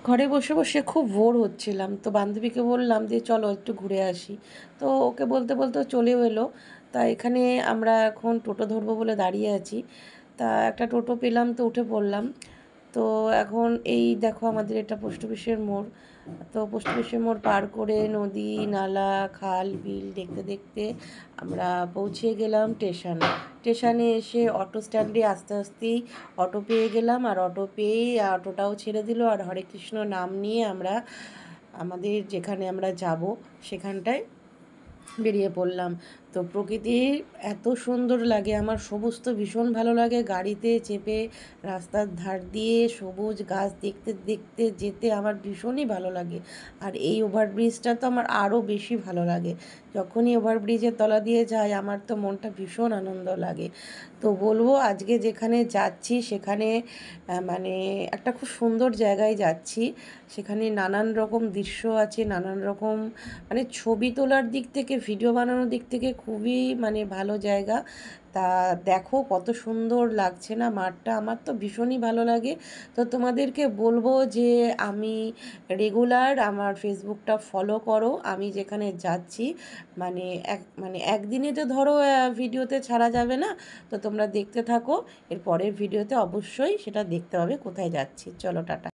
ঘরে বসে বসে খুব বোর হচ্ছিলাম, তো বান্ধবীকে বললাম যে চলো একটু ঘুরে আসি। তো ওকে বলতে বলতে চলেও এলো। তা এখানে আমরা এখন টোটো ধরবো বলে দাঁড়িয়ে আছি। তা একটা টোটো পেলাম, তো উঠে পড়লাম। তো এখন এই দেখো আমাদের এটা পোস্ট অফিসের মোড়। তো পোস্ট অফিসের মোড় পার করে নদী নালা খাল বিল দেখতে দেখতে আমরা পৌঁছে গেলাম স্টেশনে। স্টেশনে এসে অটো স্ট্যান্ডে আস্তে আস্তেই অটো পেয়ে গেলাম, আর অটো পেয়েই অটোটাও ছেড়ে দিল, আর হরে কৃষ্ণ নাম নিয়ে আমরা আমাদের যেখানে আমরা যাব সেখানটায় বেরিয়ে পড়লাম। তো প্রকৃতি এত সুন্দর লাগে, আমার সবুজ তো ভীষণ ভালো লাগে। গাড়িতে চেপে রাস্তার ধার দিয়ে সবুজ গাছ দেখতে দেখতে যেতে আমার ভীষণই ভালো লাগে। আর এই ওভারব্রিজটা তো আমার আরও বেশি ভালো লাগে। যখনই ওভারব্রিজের তলা দিয়ে যাই আমার তো মনটা ভীষণ আনন্দ লাগে। তো বলবো আজকে যেখানে যাচ্ছি সেখানে মানে একটা খুব সুন্দর জায়গায় যাচ্ছি। সেখানে নানান রকম দৃশ্য আছে, নানান রকম মানে ছবি তোলার দিক থেকে ভিডিও বানানোর দিক থেকে খুবই মানে ভালো জায়গা। তা দেখো কত সুন্দর লাগছে না মাঠটা, আমার তো ভীষণই ভালো লাগে। তো তোমাদেরকে বলবো যে আমি রেগুলার আমার ফেসবুকটা ফলো করো, আমি যেখানে যাচ্ছি মানে একদিনে তো ধরো ভিডিওতে ছাড়া যাবে না। তো তোমরা দেখতে থাকো, এর পরের ভিডিওতে অবশ্যই সেটা দেখতে পাবে কোথায় যাচ্ছি। চলো টাটা।